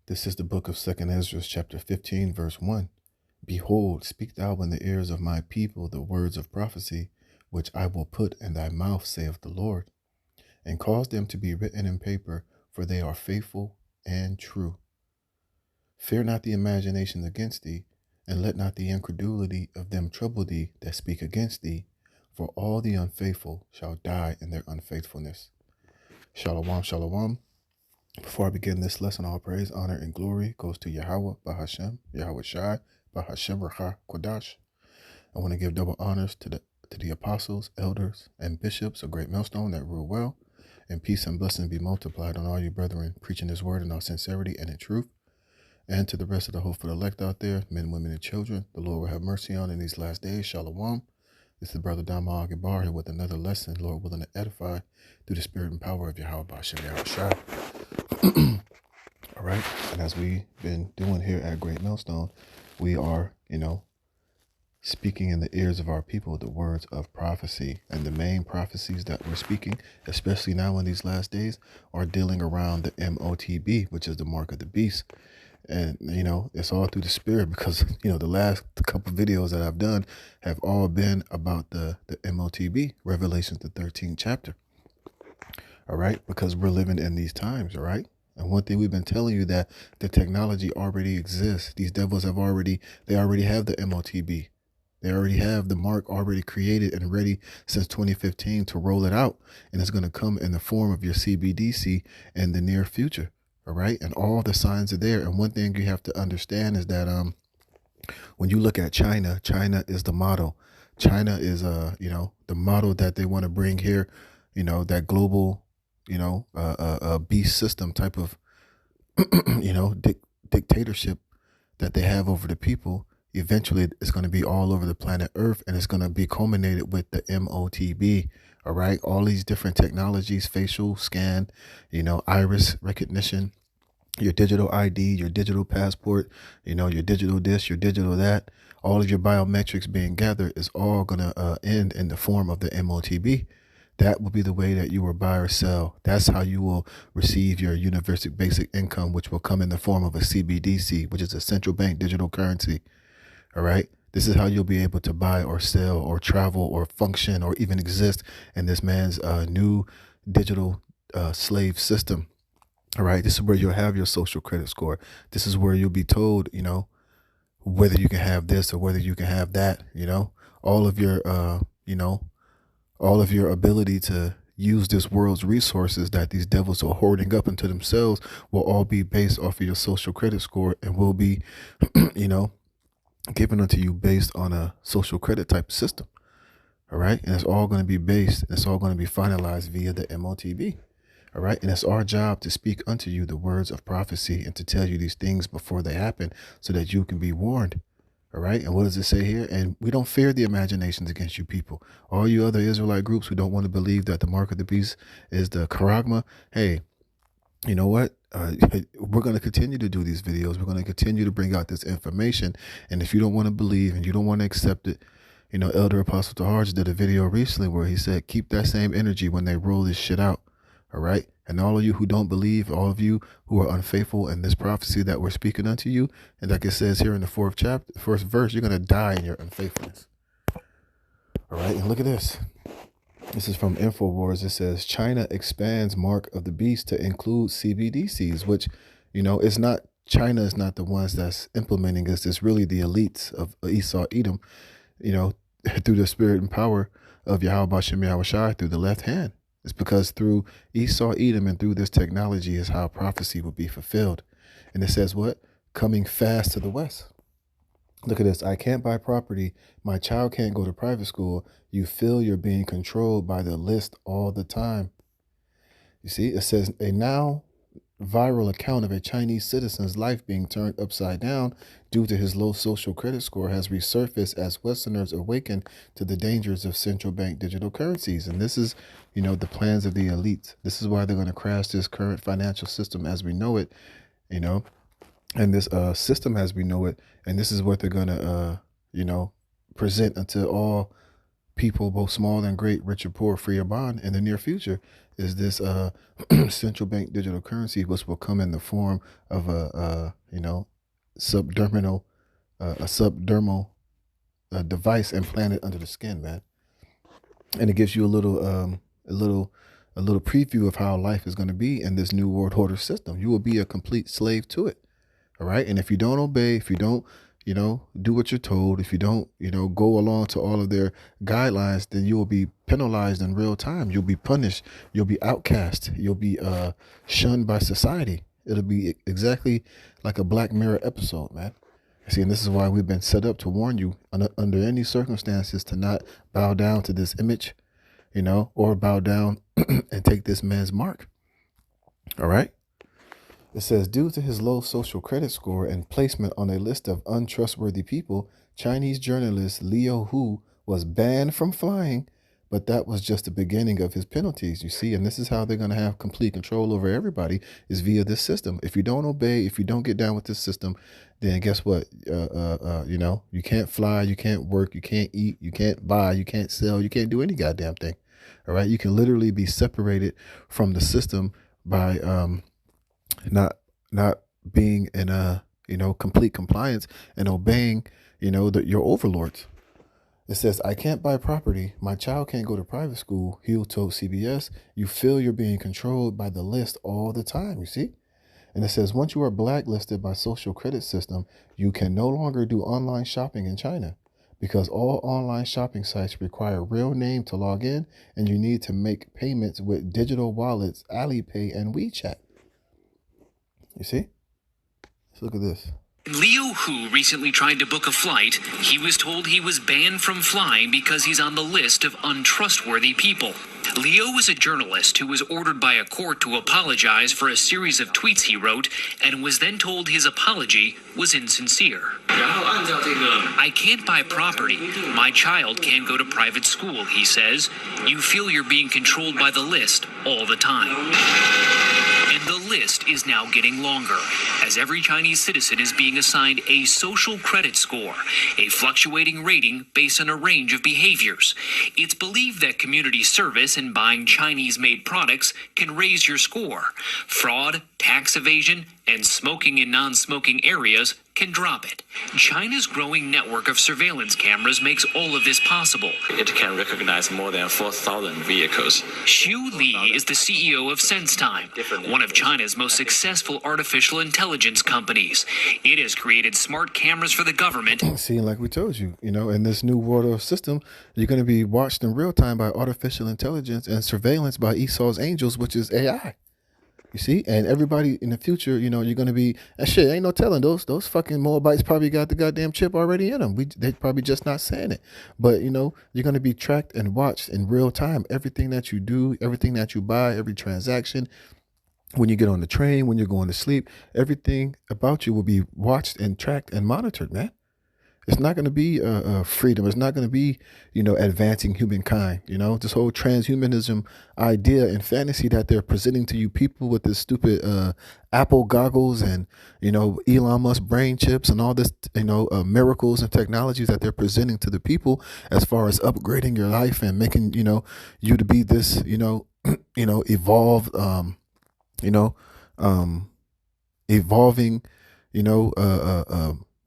This is the book of 2nd Ezra, chapter 15, verse 1. Behold, speak thou in the ears of my people the words of prophecy, which I will put in thy mouth, saith the Lord, and cause them to be written in paper, for they are faithful and true. Fear not the imaginations against thee, and let not the incredulity of them trouble thee that speak against thee, for all the unfaithful shall die in their unfaithfulness. Shalom, shalom. Before I begin this lesson, all praise, honor, and glory goes to Yahweh, Bahashem, Yahweh Shai, Bahashem, Racha, Kodash. I want to give double honors to the apostles, elders, and bishops of Great Millstone that rule well, and peace and blessing be multiplied on all you brethren preaching this word in all sincerity and in truth, and to the rest of the hopeful elect out there, men, women, and children, the Lord will have mercy on in these last days. Shalom. This is Brother Dama Agabar here with another lesson, Lord willing to edify through the spirit and power of Yahweh, Bahashem, Yahweh Shai. All right. And as we've been doing here at Great Millstone, we are, speaking in the ears of our people the words of prophecy. And the main prophecies that we're speaking, especially now in these last days, are dealing around the M.O.T.B, which is the mark of the beast. And, it's all through the spirit because, the last couple videos that I've done have all been about the M.O.T.B, Revelations, the 13th chapter. All right. Because we're living in these times. All right. And one thing we've been telling you that the technology already exists. These devils they already have the M.O.T.B. They already have the mark already created and ready since 2015 to roll it out. And it's going to come in the form of your CBDC in the near future. All right. And all the signs are there. And one thing you have to understand is that when you look at China, China is the model. China is, the model that they want to bring here, that global, beast system type of, dictatorship that they have over the people. Eventually, it's going to be all over the planet Earth, and it's going to be culminated with the M.O.T.B. All right. All these different technologies, facial scan, iris recognition, your digital ID, your digital passport, your digital this, your digital that, all of your biometrics being gathered is all going to end in the form of the M.O.T.B. That will be the way that you will buy or sell. That's how you will receive your universal basic income, which will come in the form of a CBDC, which is a central bank digital currency. All right. This is how you'll be able to buy or sell or travel or function or even exist in this man's new digital slave system. All right. This is where you'll have your social credit score. This is where you'll be told, whether you can have this or whether you can have that, all of your, all of your ability to use this world's resources that these devils are hoarding up into themselves will all be based off of your social credit score and will be, given unto you based on a social credit type system. All right. And it's all going to be it's all going to be finalized via the M.O.T.B. All right. And it's our job to speak unto you the words of prophecy and to tell you these things before they happen so that you can be warned. All right. And what does it say here? And we don't fear the imaginations against you people. All you other Israelite groups who don't want to believe that the mark of the beast is the charagma. Hey, you know what? We're going to continue to do these videos. We're going to continue to bring out this information. And if you don't want to believe and you don't want to accept it, Elder Apostle Taharj did a video recently where he said, keep that same energy when they roll this shit out. All right. And all of you who don't believe, all of you who are unfaithful in this prophecy that we're speaking unto you, and like it says here in the first verse, you're going to die in your unfaithfulness. All right. And look at this. This is from InfoWars. It says China expands mark of the beast to include CBDCs, which, it's not China is not the ones that's implementing this. It's really the elites of Esau, Edom, through the spirit and power of Yahweh Bashem Yahweh Shai through the left hand. It's because through Esau, Edom, and through this technology is how prophecy will be fulfilled. And it says what? Coming fast to the west. Look at this. I can't buy property. My child can't go to private school. You feel you're being controlled by the list all the time. You see, it says a now viral account of a Chinese citizen's life being turned upside down due to his low social credit score has resurfaced as Westerners awaken to the dangers of central bank digital currencies. And this is, the plans of the elites. This is why they're going to crash this current financial system as we know it, and this system as we know it. And this is what they're going to, present unto all people, both small and great, rich or poor, free or bond, in the near future is this central bank digital currency, which will come in the form of subdermal a subdermal device implanted under the skin, man. And it gives you a little preview of how life is going to be in this new world order system. You will be a complete slave to it. All right. And if you don't obey, if you don't, do what you're told, if you don't, go along to all of their guidelines, then you will be penalized in real time. You'll be punished. You'll be outcast. You'll be shunned by society. It'll be exactly like a Black Mirror episode, man. See, and this is why we've been set up to warn you under any circumstances to not bow down to this image, or bow down and take this man's mark. All right. It says, due to his low social credit score and placement on a list of untrustworthy people, Chinese journalist Liu Hu was banned from flying, but that was just the beginning of his penalties, you see. And this is how they're going to have complete control over everybody, is via this system. If you don't obey, if you don't get down with this system, then guess what? You can't fly, you can't work, you can't eat, you can't buy, you can't sell, you can't do any goddamn thing. All right. You can literally be separated from the system by not being in complete compliance and obeying, your overlords. It says, I can't buy property. My child can't go to private school. Hill told CBS, you feel you're being controlled by the list all the time, you see? And it says, once you are blacklisted by social credit system, you can no longer do online shopping in China because all online shopping sites require a real name to log in, and you need to make payments with digital wallets, Alipay, and WeChat. You see? Let's look at this. Liu Hu recently tried to book a flight. He was told he was banned from flying because he's on the list of untrustworthy people. Liu was a journalist who was ordered by a court to apologize for a series of tweets he wrote and was then told his apology was insincere. I can't buy property. My child can't go to private school, he says. You feel you're being controlled by the list all the time. And the list is now getting longer, as every Chinese citizen is being assigned a social credit score, a fluctuating rating based on a range of behaviors. It's believed that community service and buying Chinese-made products can raise your score. Fraud, tax evasion, and smoking in non-smoking areas can drop it. China's growing network of surveillance cameras makes all of this possible. It can recognize more than 4,000 vehicles. Xu Li is the CEO of SenseTime, one of China's most successful artificial intelligence companies. It has created smart cameras for the government. See, like we told you, in this new world system, you're going to be watched in real time by artificial intelligence and surveillance by Esau's angels, which is AI. You see, and everybody in the future, you're going to be, and shit, ain't no telling, those fucking Moabites probably got the goddamn chip already in them. They probably just not saying it. But, you're going to be tracked and watched in real time. Everything that you do, everything that you buy, every transaction, when you get on the train, when you're going to sleep, everything about you will be watched and tracked and monitored, man. It's not going to be freedom. It's not going to be, advancing humankind. This whole transhumanism idea and fantasy that they're presenting to you people with this stupid Apple goggles and, Elon Musk brain chips and all this, miracles and technologies that they're presenting to the people as far as upgrading your life and making, you to be this, evolved, evolving,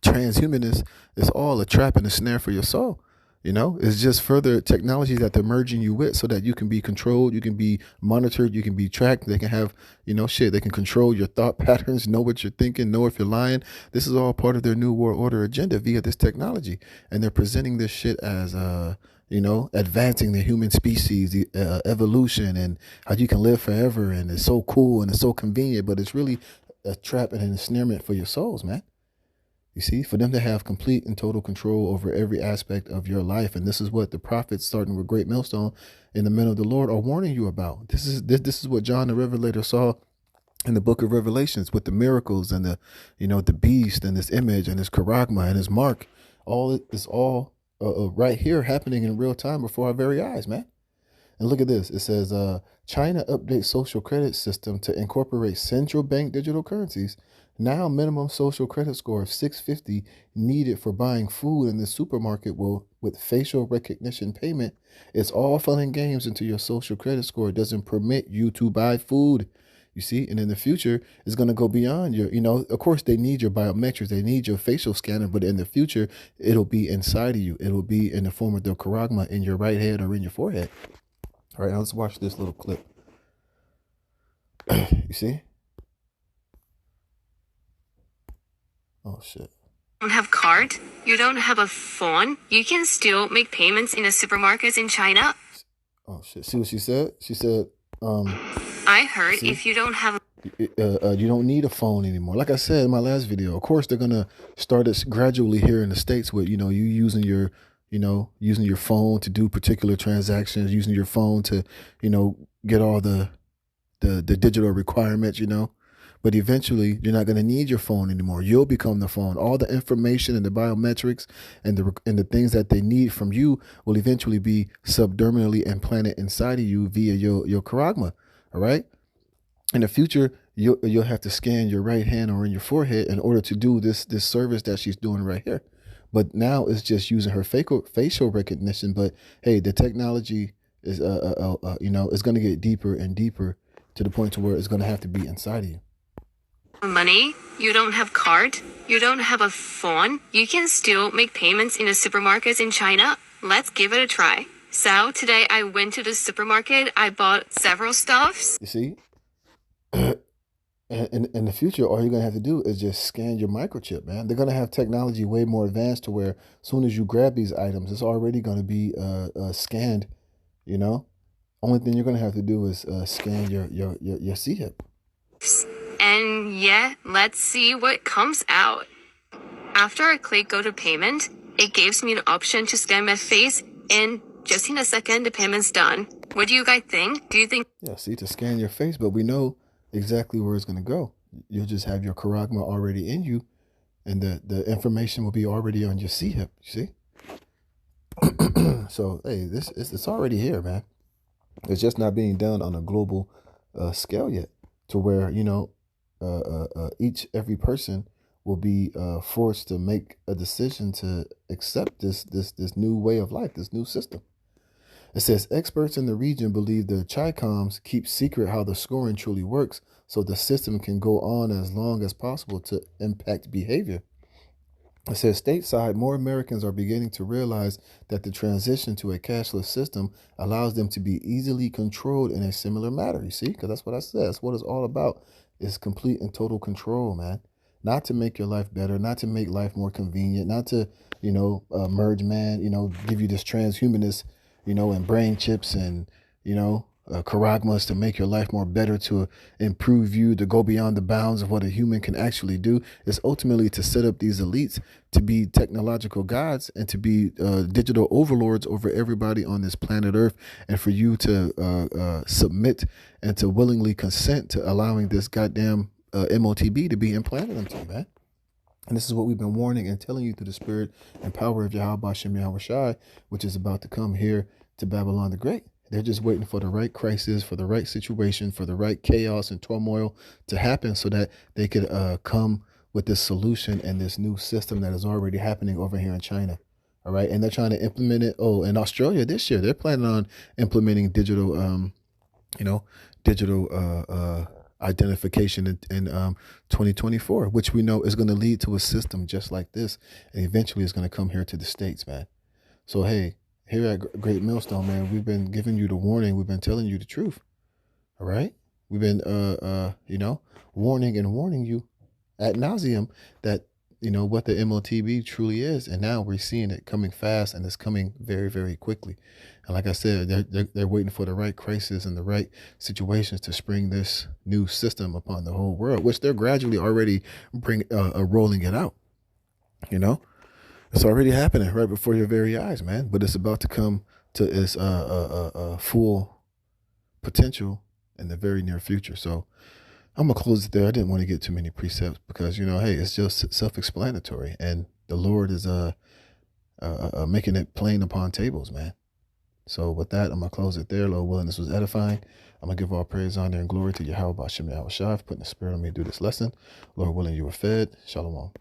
transhumanist is all a trap and a snare for your soul. It's just further technology that they're merging you with so that you can be controlled, you can be monitored, you can be tracked. They can have, they can control your thought patterns, know what you're thinking, know if you're lying. This is all part of their new world order agenda via this technology. And they're presenting this shit as, advancing the human species, the evolution, and how you can live forever. And it's so cool and it's so convenient, but it's really a trap and an ensnarement for your souls, man. You see, for them to have complete and total control over every aspect of your life. And this is what the prophets, starting with Great Millstone in the men of the Lord, are warning you about. This is what John the Revelator saw in the book of Revelations with the miracles and the beast and this image and this charagma and his mark. All is all right here happening in real time before our very eyes, man. And look at this. It says, China updates social credit system to incorporate central bank digital currencies. Now, minimum social credit score of 650 needed for buying food in the supermarket will, with facial recognition payment, it's all fun and games until your social credit score doesn't permit you to buy food. You see, and in the future, it's going to go beyond your, of course, they need your biometrics, they need your facial scanner, but in the future, it'll be inside of you. It'll be in the form of the charagma in your right head or in your forehead. All right, now let's watch this little clip. You see? Oh, shit. Don't have card, you don't have a phone, you can still make payments in the supermarkets in China. Oh, shit. See what she said? She said, I heard see? if you don't have you don't need a phone anymore. Like I said in my last video, of course they're gonna start it gradually here in the States with you using your using your phone to do particular transactions, using your phone to get all the digital requirements, but eventually you're not going to need your phone anymore. You'll become the phone. All the information and the biometrics and the things that they need from you will eventually be subdermally implanted inside of you via your charagma. All right. In the future, you'll have to scan your right hand or in your forehead in order to do this service that she's doing right here. But now it's just using her facial recognition. But hey, the technology is it's going to get deeper and deeper to the point to where it's going to have to be inside of you. money, you don't have card, you don't have a phone, you can still make payments in the supermarkets in China. Let's give it a try. So today I went to the supermarket, I bought several stuffs. You see? And in the future, all you're going to have to do is just scan your microchip, man. They're going to have technology way more advanced to where as soon as you grab these items, it's already going to be scanned, Only thing you're going to have to do is scan your C-hip. And yeah, let's see what comes out. After I click go to payment, it gives me an option to scan my face, and just in a second, the payment's done. What do you guys think? Do you think? Yeah, see, to scan your face, but we know exactly where it's going to go. You'll just have your charagma already in you, and the information will be already on your C-hip, you see? So, hey, it's already here, man. It's just not being done on a global scale yet, to where, every person will be forced to make a decision to accept this new way of life, this new system. It says experts in the region believe the Chi-Coms keep secret how the scoring truly works, so the system can go on as long as possible to impact behavior. It says stateside, more Americans are beginning to realize that the transition to a cashless system allows them to be easily controlled in a similar manner. You see, because that's what I said. That's what it's all about. It's complete and total control, man. Not to make your life better, not to make life more convenient, not to, merge man, give you this transhumanist, and brain chips and, charagmas to make your life more better, to improve you, to go beyond the bounds of what a human can actually do. It's ultimately to set up these elites to be technological gods and to be digital overlords over everybody on this planet Earth, and for you to submit and to willingly consent to allowing this goddamn M.O.T.B to be implanted into you, man. And this is what we've been warning and telling you through the spirit and power of Yahweh Shem Yahweh Shai, which is about to come here to Babylon the Great. They're just waiting for the right crisis, for the right situation, for the right chaos and turmoil to happen so that they could come with this solution and this new system that is already happening over here in China. All right. And they're trying to implement it. Oh, in Australia this year, they're planning on implementing digital, identification in 2024, which we know is going to lead to a system just like this. And eventually it's going to come here to the States, man. So, hey, here at Great Millstone, man, we've been giving you the warning. We've been telling you the truth. All right. We've been, warning and warning you ad nauseum that, what the M.O.T.B truly is. And now we're seeing it coming fast, and it's coming very, very quickly. And like I said, they're waiting for the right crisis and the right situations to spring this new system upon the whole world, which they're gradually already rolling it out. It's already happening right before your very eyes, man. But it's about to come to its full potential in the very near future. So I'm going to close it there. I didn't want to get too many precepts because, hey, it's just self-explanatory. And the Lord is making it plain upon tables, man. So with that, I'm going to close it there. Lord willing, this was edifying. I'm going to give all praise, honor, and glory to Yahweh Bashem Yahweh Shai for putting the spirit on me to do this lesson. Lord willing, you were fed. Shalom.